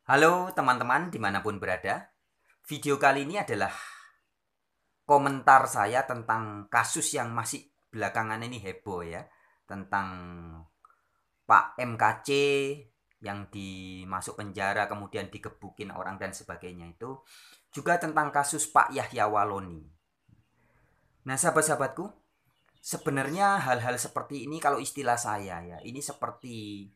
Halo teman-teman dimanapun berada. Video kali ini adalah komentar saya tentang kasus yang masih belakangan ini heboh ya. Tentang Pak MKC yang dimasuk penjara kemudian digebukin orang dan sebagainya itu. Juga tentang kasus Pak Yahya Waloni. Nah sahabat-sahabatku, sebenarnya hal-hal seperti ini kalau istilah saya ya, ini seperti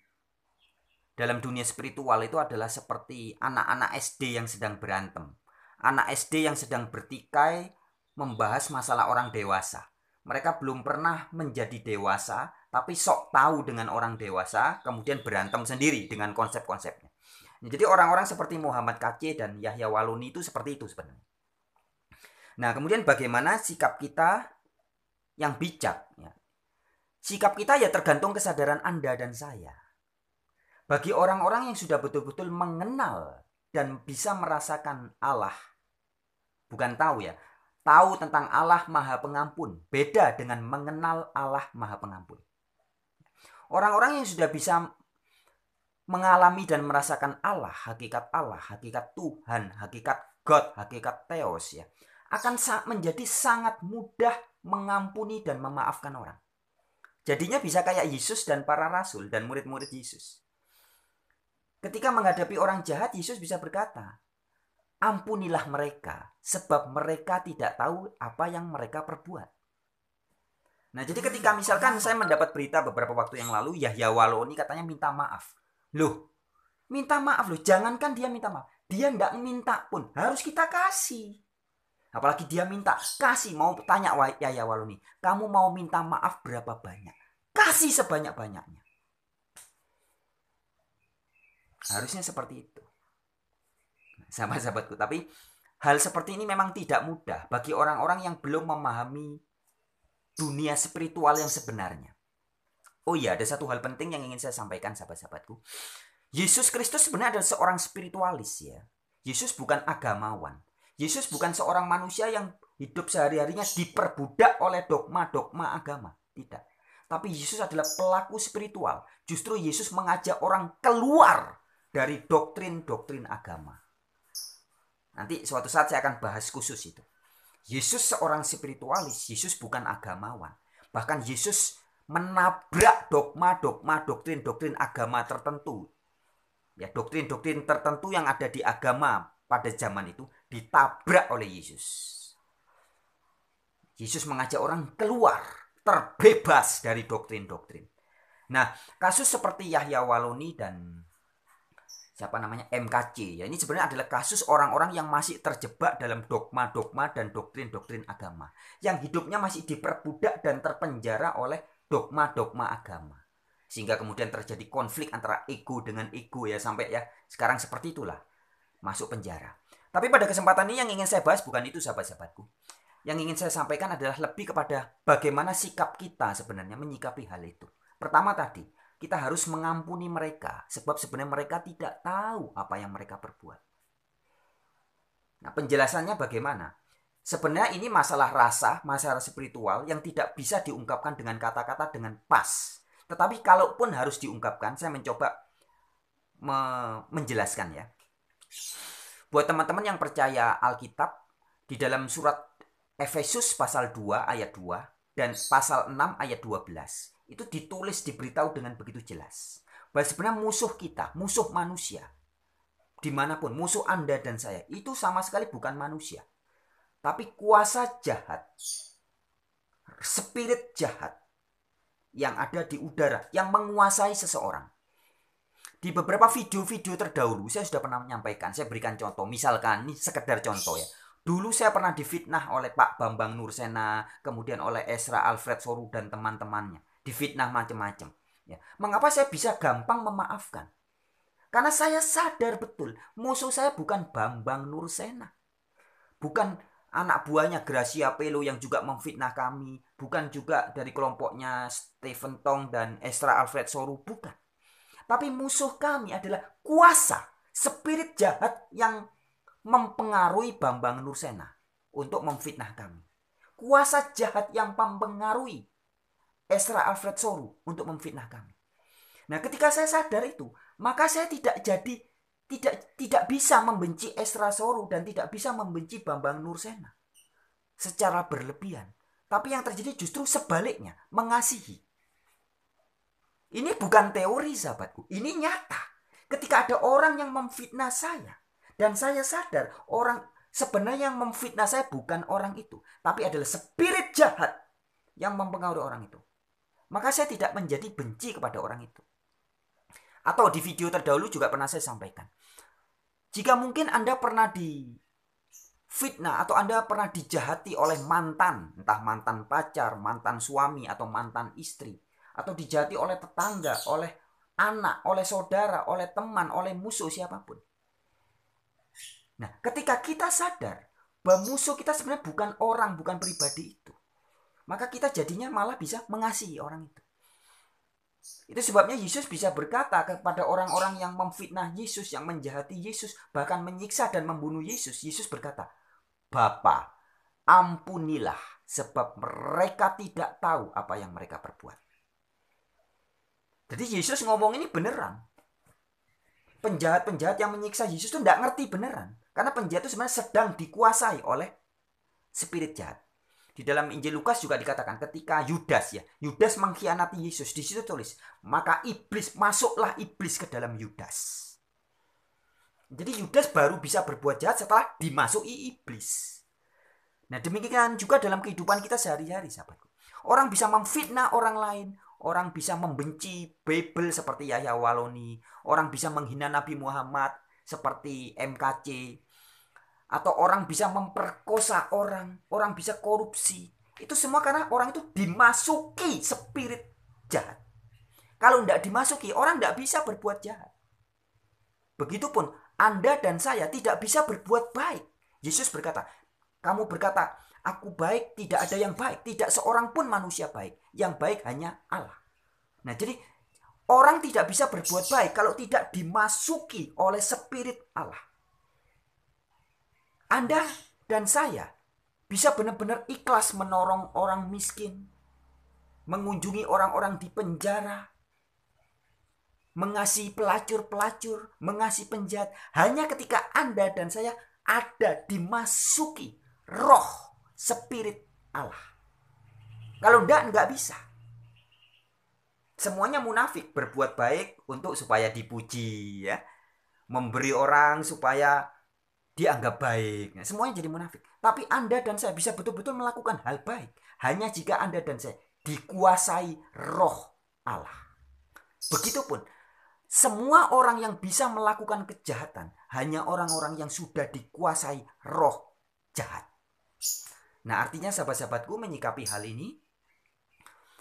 dalam dunia spiritual itu adalah seperti anak-anak SD yang sedang berantem. Anak SD yang sedang bertikai membahas masalah orang dewasa. Mereka belum pernah menjadi dewasa, tapi sok tahu dengan orang dewasa, kemudian berantem sendiri dengan konsep-konsepnya. Jadi orang-orang seperti Muhammad KC dan Yahya Waluni itu seperti itu sebenarnya. Nah, kemudian bagaimana sikap kita yang bijak? Ya. Sikap kita ya tergantung kesadaran Anda dan saya. Bagi orang-orang yang sudah betul-betul mengenal dan bisa merasakan Allah, bukan tahu ya, tahu tentang Allah Maha Pengampun, beda dengan mengenal Allah Maha Pengampun. Orang-orang yang sudah bisa mengalami dan merasakan Allah, hakikat Tuhan, hakikat God, hakikat Theos ya, akan menjadi sangat mudah mengampuni dan memaafkan orang. Jadinya bisa kayak Yesus dan para rasul dan murid-murid Yesus. Ketika menghadapi orang jahat, Yesus bisa berkata, ampunilah mereka, sebab mereka tidak tahu apa yang mereka perbuat. Nah, jadi ketika misalkan saya mendapat berita beberapa waktu yang lalu, Yahya Waloni katanya minta maaf. Loh, minta maaf loh, jangankan dia minta maaf. Dia tidak minta pun, harus kita kasih. Apalagi dia minta, kasih. Mau tanya Yahya Waloni, kamu mau minta maaf berapa banyak? Kasih sebanyak-banyaknya. Harusnya seperti itu. Sahabat-sahabatku, tapi hal seperti ini memang tidak mudah bagi orang-orang yang belum memahami dunia spiritual yang sebenarnya. Oh iya, ada satu hal penting yang ingin saya sampaikan sahabat-sahabatku. Yesus Kristus sebenarnya adalah seorang spiritualis ya. Yesus bukan agamawan. Yesus bukan seorang manusia yang hidup sehari-harinya diperbudak oleh dogma-dogma agama. Tidak. Tapi Yesus adalah pelaku spiritual. Justru Yesus mengajak orang keluar dari doktrin-doktrin agama. Nanti suatu saat saya akan bahas khusus itu. Yesus seorang spiritualis, Yesus bukan agamawan. Bahkan Yesus menabrak dogma-dogma, doktrin-doktrin agama tertentu. Ya, doktrin-doktrin tertentu yang ada di agama pada zaman itu ditabrak oleh Yesus. Yesus mengajak orang keluar, terbebas dari doktrin-doktrin. Nah, kasus seperti Yahya Waloni dan MKC ya, ini sebenarnya adalah kasus orang-orang yang masih terjebak dalam dogma-dogma dan doktrin-doktrin agama, yang hidupnya masih diperbudak dan terpenjara oleh dogma-dogma agama, sehingga kemudian terjadi konflik antara ego dengan ego ya, sampai ya sekarang seperti itulah, masuk penjara. Tapi pada kesempatan ini yang ingin saya bahas bukan itu sahabat-sahabatku. Yang ingin saya sampaikan adalah lebih kepada bagaimana sikap kita sebenarnya menyikapi hal itu. Pertama tadi, kita harus mengampuni mereka, sebab sebenarnya mereka tidak tahu apa yang mereka perbuat. Nah, penjelasannya bagaimana? Sebenarnya ini masalah rasa, masalah spiritual yang tidak bisa diungkapkan dengan kata-kata dengan pas. Tetapi kalaupun harus diungkapkan, saya mencoba menjelaskan ya. Buat teman-teman yang percaya Alkitab, di dalam surat Efesus pasal 2 ayat 2 dan pasal 6 ayat 12, itu ditulis, diberitahu dengan begitu jelas bahwa sebenarnya musuh kita, musuh manusia dimanapun, musuh Anda dan saya itu sama sekali bukan manusia, tapi kuasa jahat, spirit jahat yang ada di udara yang menguasai seseorang. Di beberapa video-video terdahulu saya sudah pernah menyampaikan, saya berikan contoh, misalkan ini sekedar contoh ya. Dulu saya pernah difitnah oleh Pak Bambang Nursena, kemudian oleh Esra Alfred Soru dan teman-temannya, difitnah macam-macam ya. Mengapa saya bisa gampang memaafkan? Karena saya sadar betul musuh saya bukan Bambang Nursena, bukan anak buahnya Gracia Pelo yang juga memfitnah kami, bukan juga dari kelompoknya Stephen Tong dan Esra Alfred Soru, bukan. Tapi musuh kami adalah kuasa, spirit jahat yang mempengaruhi Bambang Nursena untuk memfitnah kami. Kuasa jahat yang mempengaruhi Esra Alfred Soru untuk memfitnah kami. Nah, ketika saya sadar itu, maka saya tidak jadi tidak bisa membenci Esra Soru dan tidak bisa membenci Bambang Nursena secara berlebihan. Tapi yang terjadi justru sebaliknya, mengasihi. Ini bukan teori sahabatku, ini nyata. Ketika ada orang yang memfitnah saya, dan saya sadar orang sebenarnya yang memfitnah saya bukan orang itu, tapi adalah spirit jahat yang mempengaruhi orang itu. Maka saya tidak menjadi benci kepada orang itu. Atau di video terdahulu juga pernah saya sampaikan. Jika mungkin Anda pernah fitnah atau Anda pernah dijahati oleh mantan, entah mantan pacar, mantan suami, atau mantan istri, atau dijahati oleh tetangga, oleh anak, oleh saudara, oleh teman, oleh musuh siapapun. Nah, ketika kita sadar bahwa musuh kita sebenarnya bukan orang, bukan pribadi itu, maka kita jadinya malah bisa mengasihi orang itu. Itu sebabnya Yesus bisa berkata kepada orang-orang yang memfitnah Yesus, yang menjahati Yesus, bahkan menyiksa dan membunuh Yesus. Yesus berkata, Bapa, ampunilah sebab mereka tidak tahu apa yang mereka perbuat. Jadi Yesus ngomong ini beneran. Penjahat-penjahat yang menyiksa Yesus itu tidak ngerti beneran. Karena penjahat itu sebenarnya sedang dikuasai oleh spirit jahat. Di dalam Injil Lukas juga dikatakan ketika Yudas mengkhianati Yesus, di situ tulis, maka masuklah iblis ke dalam Yudas. Jadi Yudas baru bisa berbuat jahat setelah dimasuki iblis. Nah, demikian juga dalam kehidupan kita sehari-hari, sahabatku. Orang bisa memfitnah orang lain, orang bisa membenci Bible seperti Yahya Waloni, orang bisa menghina Nabi Muhammad seperti MKC, atau orang bisa memperkosa orang bisa korupsi. Itu semua karena orang itu dimasuki spirit jahat. Kalau tidak dimasuki, orang tidak bisa berbuat jahat. Begitupun Anda dan saya tidak bisa berbuat baik. Yesus berkata, kamu berkata, aku baik, tidak ada yang baik. Tidak seorang pun manusia baik. Yang baik hanya Allah. Nah, jadi orang tidak bisa berbuat baik kalau tidak dimasuki oleh spirit Allah. Anda dan saya bisa benar-benar ikhlas menolong orang miskin, mengunjungi orang-orang di penjara, mengasihi pelacur-pelacur, mengasihi penjahat, hanya ketika Anda dan saya ada dimasuki roh spirit Allah. Kalau enggak bisa. Semuanya munafik, berbuat baik untuk supaya dipuji, ya, memberi orang supaya dianggap baik. Nah, semuanya jadi munafik. Tapi Anda dan saya bisa betul-betul melakukan hal baik hanya jika Anda dan saya dikuasai roh Allah. Begitupun semua orang yang bisa melakukan kejahatan hanya orang-orang yang sudah dikuasai roh jahat. Nah, artinya sahabat-sahabatku menyikapi hal ini,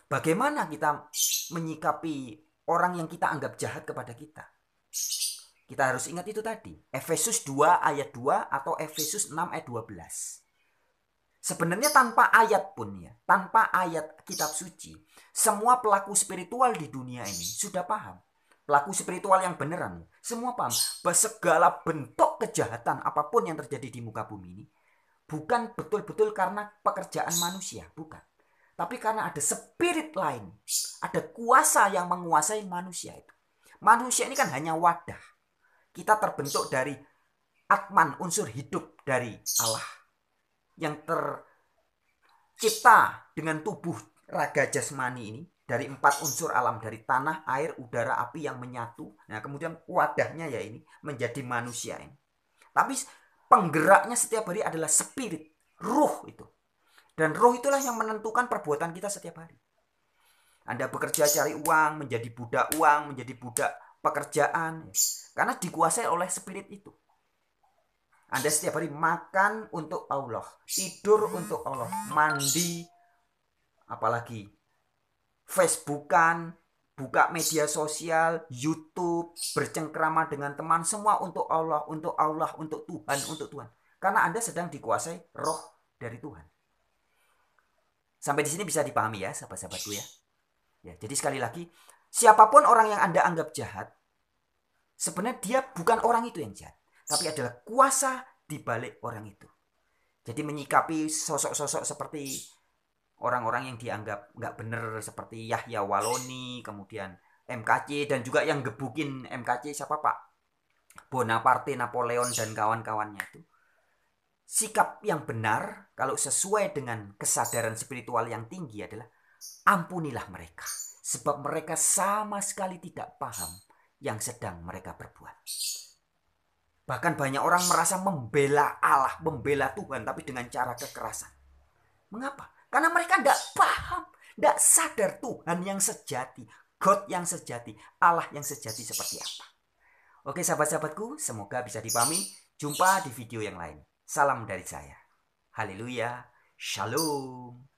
bagaimana kita menyikapi orang yang kita anggap jahat kepada kita? Kita harus ingat itu tadi, Efesus 2 ayat 2 atau Efesus 6 ayat 12. Sebenarnya tanpa ayat pun ya, tanpa ayat kitab suci, semua pelaku spiritual di dunia ini sudah paham. Pelaku spiritual yang beneran, semua paham bahwa segala bentuk kejahatan apapun yang terjadi di muka bumi ini bukan betul-betul karena pekerjaan manusia, bukan. Tapi karena ada spirit lain, ada kuasa yang menguasai manusia itu. Manusia ini kan hanya wadah. Kita terbentuk dari atman, unsur hidup dari Allah, yang tercipta dengan tubuh raga jasmani ini dari 4 unsur alam, dari tanah, air, udara, api yang menyatu. Nah, kemudian wadahnya ya ini menjadi manusia ini. Tapi penggeraknya setiap hari adalah spirit, ruh itu. Dan ruh itulah yang menentukan perbuatan kita setiap hari. Anda bekerja cari uang, menjadi budak uang, menjadi budak pekerjaan, karena dikuasai oleh spirit itu. Anda setiap hari makan untuk Allah, tidur untuk Allah, mandi, apalagi Facebookan, buka media sosial, YouTube, bercengkrama dengan teman, semua untuk Allah, untuk Allah, untuk Tuhan, untuk Tuhan. Karena Anda sedang dikuasai roh dari Tuhan. Sampai di sini bisa dipahami ya, sahabat-sahabatku ya. Ya, jadi sekali lagi, siapapun orang yang Anda anggap jahat, sebenarnya dia bukan orang itu yang jahat, tapi adalah kuasa di balik orang itu. Jadi menyikapi sosok-sosok seperti orang-orang yang dianggap nggak benar seperti Yahya Waloni, kemudian MKC, dan juga yang gebukin MKC siapa Pak? Bonaparte, Napoleon, dan kawan-kawannya itu. Sikap yang benar, kalau sesuai dengan kesadaran spiritual yang tinggi adalah ampunilah mereka. Sebab mereka sama sekali tidak paham yang sedang mereka perbuat. Bahkan banyak orang merasa membela Allah, membela Tuhan, tapi dengan cara kekerasan. Mengapa? Karena mereka tidak paham, tidak sadar Tuhan yang sejati, God yang sejati, Allah yang sejati seperti apa. Oke sahabat-sahabatku, semoga bisa dipahami. Jumpa di video yang lain. Salam dari saya. Haleluya. Shalom.